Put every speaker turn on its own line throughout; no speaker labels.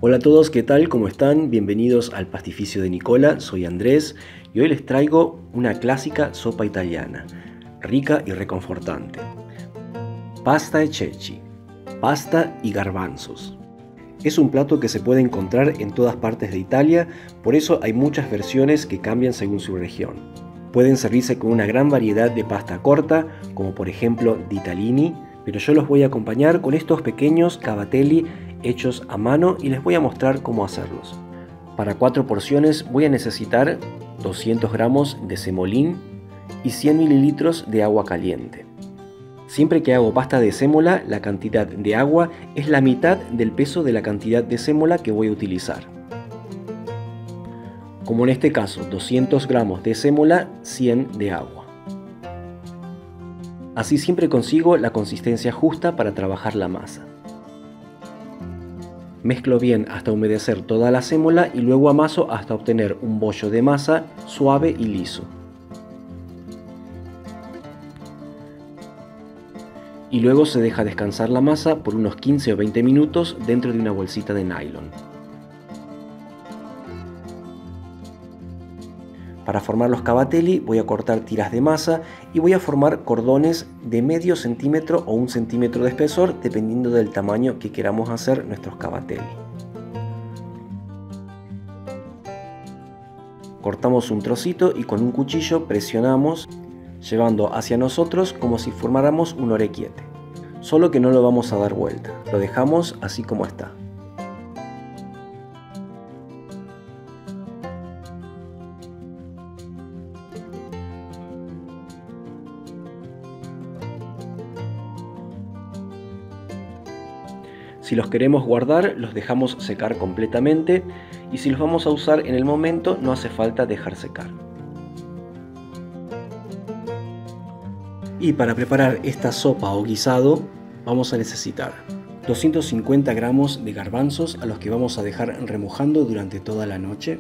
Hola a todos, ¿qué tal? ¿Cómo están? Bienvenidos al Pastificio de Nicola, soy Andrés y hoy les traigo una clásica sopa italiana, rica y reconfortante. Pasta e ceci, pasta y garbanzos. Es un plato que se puede encontrar en todas partes de Italia, por eso hay muchas versiones que cambian según su región. Pueden servirse con una gran variedad de pasta corta, como por ejemplo ditalini, pero yo los voy a acompañar con estos pequeños cavatelli hechos a mano y les voy a mostrar cómo hacerlos. Para 4 porciones voy a necesitar 200 gramos de semolín y 100 mililitros de agua caliente. Siempre que hago pasta de sémola, la cantidad de agua es la mitad del peso de la cantidad de sémola que voy a utilizar. Como en este caso, 200 gramos de sémola, 100 de agua. Así siempre consigo la consistencia justa para trabajar la masa. Mezclo bien hasta humedecer toda la sémola y luego amaso hasta obtener un bollo de masa suave y liso. Y luego se deja descansar la masa por unos 15 o 20 minutos dentro de una bolsita de nylon. Para formar los cavatelli voy a cortar tiras de masa y voy a formar cordones de medio centímetro o 1 centímetro de espesor dependiendo del tamaño que queramos hacer nuestros cavatelli. Cortamos un trocito y con un cuchillo presionamos llevando hacia nosotros como si formáramos un orecchiette. Solo que no lo vamos a dar vuelta, lo dejamos así como está. Si los queremos guardar, los dejamos secar completamente y si los vamos a usar en el momento, no hace falta dejar secar. Y para preparar esta sopa o guisado, vamos a necesitar 250 gramos de garbanzos a los que vamos a dejar remojando durante toda la noche,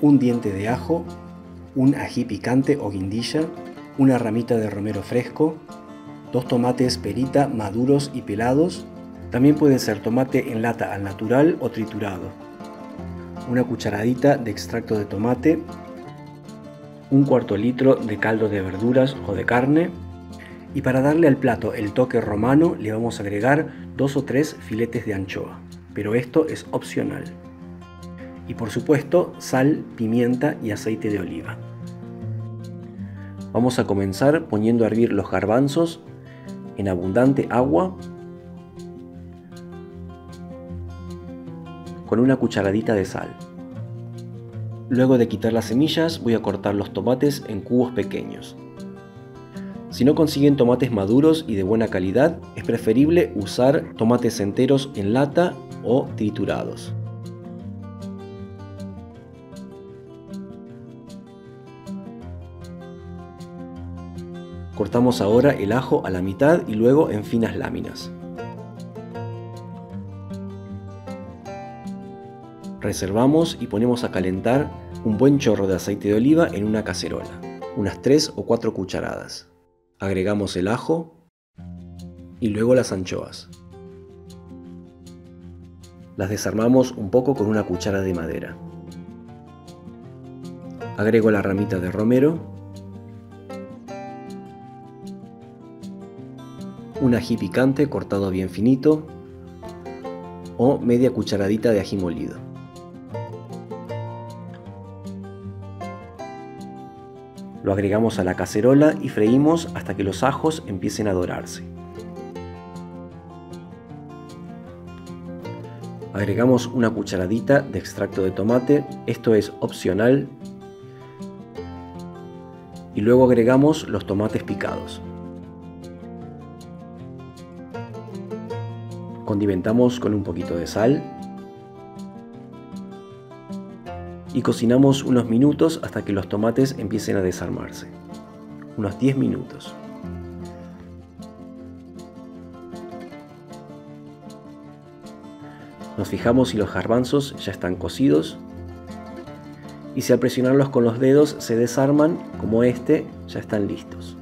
un diente de ajo, un ají picante o guindilla, una ramita de romero fresco, 2 tomates perita maduros y pelados. También puede ser tomate en lata al natural o triturado, una cucharadita de extracto de tomate, un cuarto litro de caldo de verduras o de carne y para darle al plato el toque romano le vamos a agregar 2 o 3 filetes de anchoa, pero esto es opcional. Y por supuesto sal, pimienta y aceite de oliva. Vamos a comenzar poniendo a hervir los garbanzos en abundante agua con una cucharadita de sal. Luego de quitar las semillas voy a cortar los tomates en cubos pequeños. Si no consiguen tomates maduros y de buena calidad, es preferible usar tomates enteros en lata o triturados. Cortamos ahora el ajo a la mitad y luego en finas láminas. Reservamos y ponemos a calentar un buen chorro de aceite de oliva en una cacerola, unas 3 o 4 cucharadas. Agregamos el ajo y luego las anchoas. Las desarmamos un poco con una cuchara de madera. Agrego la ramita de romero, un ají picante cortado bien finito o media cucharadita de ají molido. Lo agregamos a la cacerola y freímos hasta que los ajos empiecen a dorarse. Agregamos una cucharadita de extracto de tomate, esto es opcional. Y luego agregamos los tomates picados. Condimentamos con un poquito de sal. Y cocinamos unos minutos hasta que los tomates empiecen a desarmarse. Unos 10 minutos. Nos fijamos si los garbanzos ya están cocidos. Y si al presionarlos con los dedos se desarman, como este, ya están listos.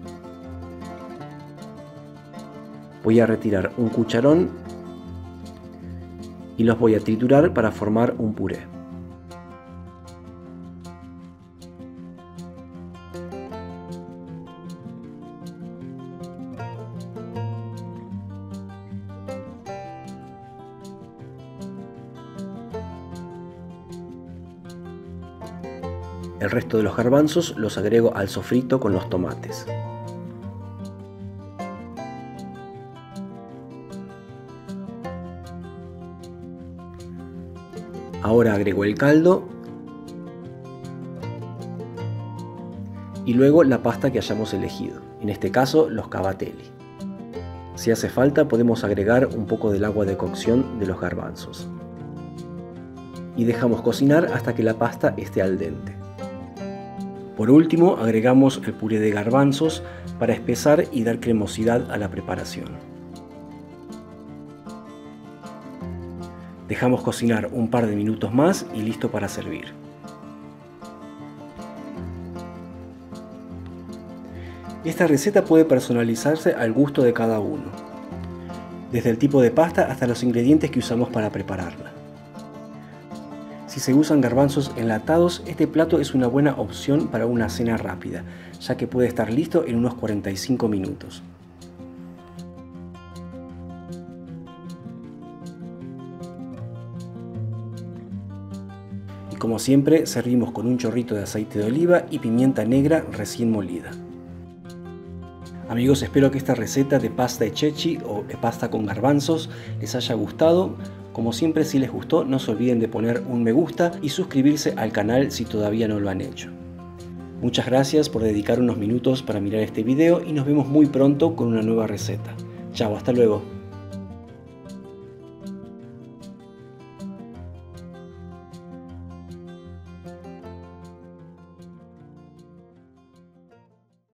Voy a retirar un cucharón y los voy a triturar para formar un puré. El resto de los garbanzos los agrego al sofrito con los tomates. Ahora agrego el caldo y luego la pasta que hayamos elegido, en este caso los cavatelli. Si hace falta podemos agregar un poco del agua de cocción de los garbanzos. Y dejamos cocinar hasta que la pasta esté al dente. Por último agregamos el puré de garbanzos para espesar y dar cremosidad a la preparación. Dejamos cocinar un par de minutos más y listo para servir. Esta receta puede personalizarse al gusto de cada uno, desde el tipo de pasta hasta los ingredientes que usamos para prepararla. Si se usan garbanzos enlatados, este plato es una buena opción para una cena rápida, ya que puede estar listo en unos 45 minutos. Y como siempre, servimos con un chorrito de aceite de oliva y pimienta negra recién molida. Amigos, espero que esta receta de pasta e ceci o de pasta con garbanzos les haya gustado. Como siempre, si les gustó, no se olviden de poner un me gusta y suscribirse al canal si todavía no lo han hecho. Muchas gracias por dedicar unos minutos para mirar este video y nos vemos muy pronto con una nueva receta. Chao, hasta luego.